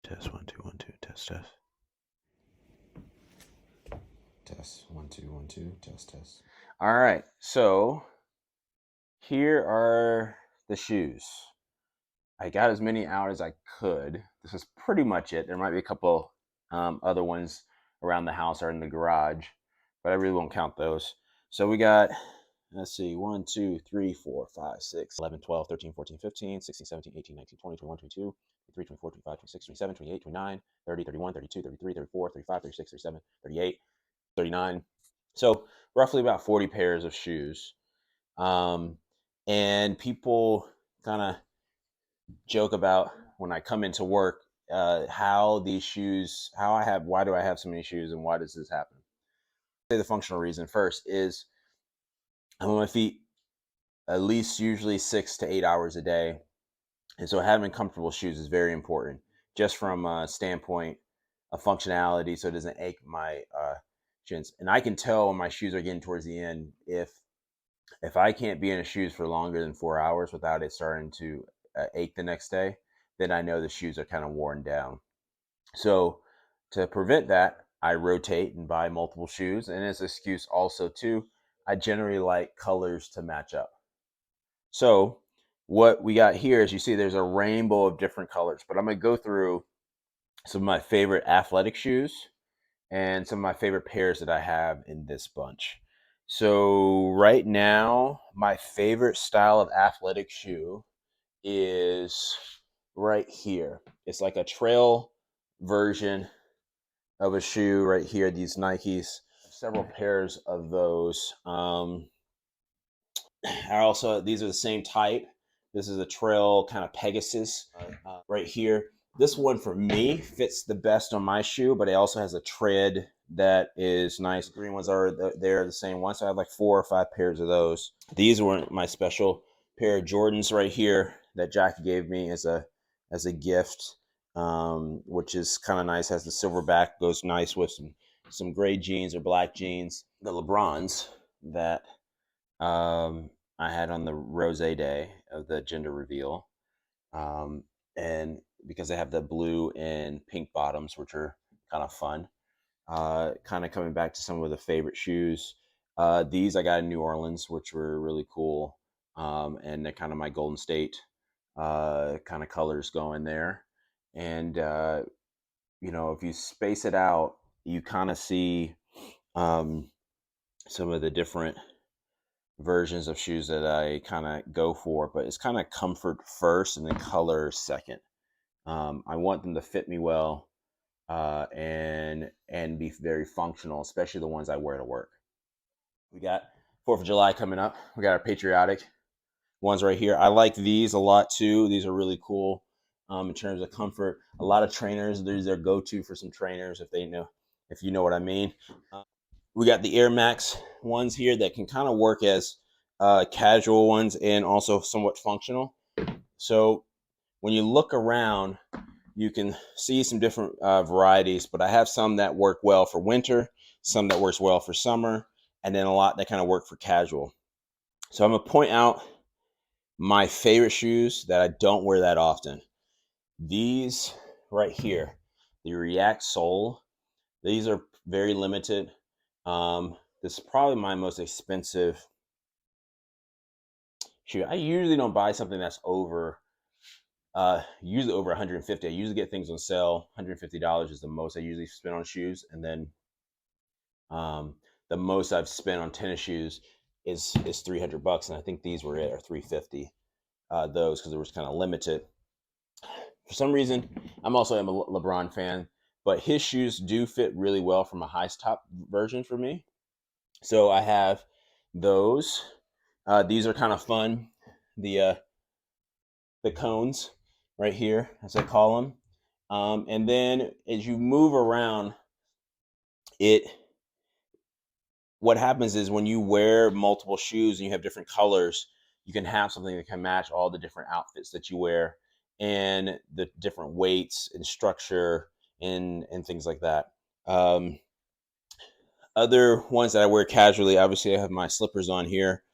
Test 1 2 1 2 test test. Test 1 2 1 2 test test. All right, so here are the shoes. I got as many out as I could. This is pretty much it. There might be a couple other ones around the house or in the garage, but I really won't count those. So we got, let's see, 1 2 3 4 5 6 11 12 13 14 15 16 17 18 19 20 21 22 23 24 25 26 27 28 29 30 31 32 33 34 35 36 37 38 39. So roughly about 40 pairs of shoes. And people kind of joke about when I come into work, how these shoes, why do I have so many shoes and why does this happen? The functional reason first is I'm on my feet at least usually 6 to 8 hours a day. And so having comfortable shoes is very important just from a standpoint of functionality. So it doesn't ache my shins. And I can tell when my shoes are getting towards the end, if I can't be in a shoes for longer than 4 hours without it starting to ache the next day, then I know the shoes are kind of worn down. So to prevent that, I rotate and buy multiple shoes. And as an excuse also too, I generally like colors to match up. So what we got here is you see there's a rainbow of different colors, but I'm going to go through some of my favorite athletic shoes and some of my favorite pairs that I have in this bunch. So right now, my favorite style of athletic shoe is right here. It's like a trail version of a shoe right here, these Nikes. Several pairs of those. These are the same type. This is a trail kind of Pegasus right here. This one for me fits the best on my shoe, but it also has a tread that is nice. Green ones are they're the same one, so I have like 4 or 5 pairs of those. These were my special pair of Jordans right here that Jackie gave me as a gift, which is kind of nice. Has the silver back, goes nice with some gray jeans or black jeans. The LeBrons that I had on the rose day of the gender reveal. And because they have the blue and pink bottoms, which are kind of fun. Kind of coming back to some of the favorite shoes. These I got in New Orleans, which were really cool. And they're kind of my Golden State kind of colors going there. And, if you space it out, you kind of see some of the different versions of shoes that I kind of go for, but it's kind of comfort first and then color second. I want them to fit me well and be very functional, especially the ones I wear to work. We got 4th of July coming up. We got our patriotic ones right here. I like these a lot too. These are really cool in terms of comfort. A lot of trainers, these are their go-to for some trainers if you know what I mean. We got the Air Max ones here that can kind of work as casual ones and also somewhat functional. So when you look around, you can see some different varieties, but I have some that work well for winter, some that works well for summer, and then a lot that kind of work for casual. So I'm going to point out my favorite shoes that I don't wear that often. These right here, the React Sole. These are very limited. This is probably my most expensive shoe. I usually don't buy something that's usually over 150. I usually get things on sale. $150 is the most I usually spend on shoes, and then the most I've spent on tennis shoes is $300, and I think these were it, or 350. Those because it was kind of limited. For some reason, I'm a LeBron fan, but his shoes do fit really well from a high top version for me. So I have those. These are kind of fun. The cones right here, as I call them. And then as you move around, what happens is when you wear multiple shoes and you have different colors, you can have something that can match all the different outfits that you wear and the different weights and structure and things like that. Other ones that I wear casually, obviously I have my slippers on here.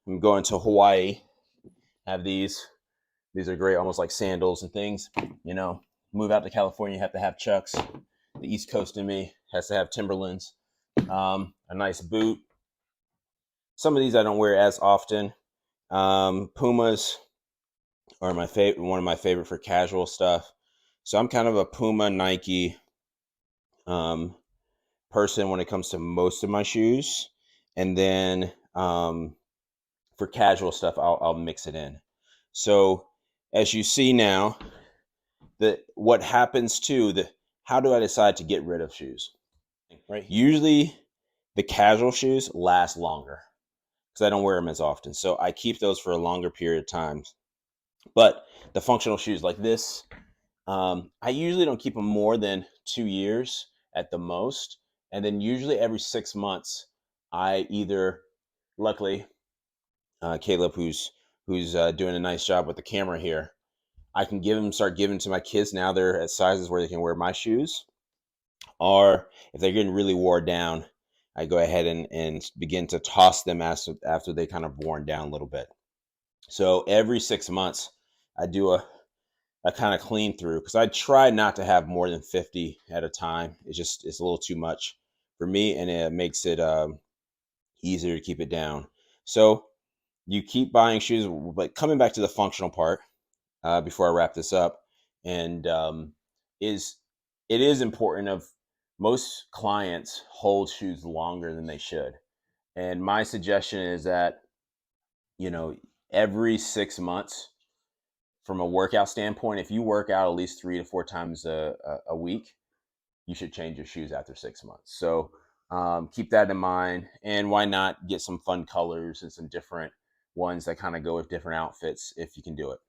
I'm going to Hawaii. I have these. These are great, almost like sandals and things, Move out to California, you have to have Chucks. The East Coast in me has to have Timberlands. A nice boot. Some of these I don't wear as often. Pumas are my favorite, one of my favorite for casual stuff. So I'm kind of a Puma Nike um, person when it comes to most of my shoes, and then for casual stuff, I'll mix it in. So as you see now, what happens to the how do I decide to get rid of shoes? Right. Usually, the casual shoes last longer because I don't wear them as often. So I keep those for a longer period of time. But the functional shoes like this, I usually don't keep them more than 2 years at the most. And then usually every 6 months, I either, luckily, Caleb, who's doing a nice job with the camera here, I can start giving to my kids now. They're at sizes where they can wear my shoes. Or if they're getting really worn down, I go ahead and begin to toss them after they kind of worn down a little bit. So every 6 months, I do a kind of clean through because I try not to have more than 50 at a time. It's a little too much for me, and it makes it easier to keep it down. So you keep buying shoes, but coming back to the functional part before I wrap this up, and is it is important of most clients hold shoes longer than they should, and my suggestion is that you know every 6 months from a workout standpoint, if you work out at least 3 to 4 times a week, you should change your shoes after 6 months. So keep that in mind. And why not get some fun colors and some different ones that kind of go with different outfits if you can do it.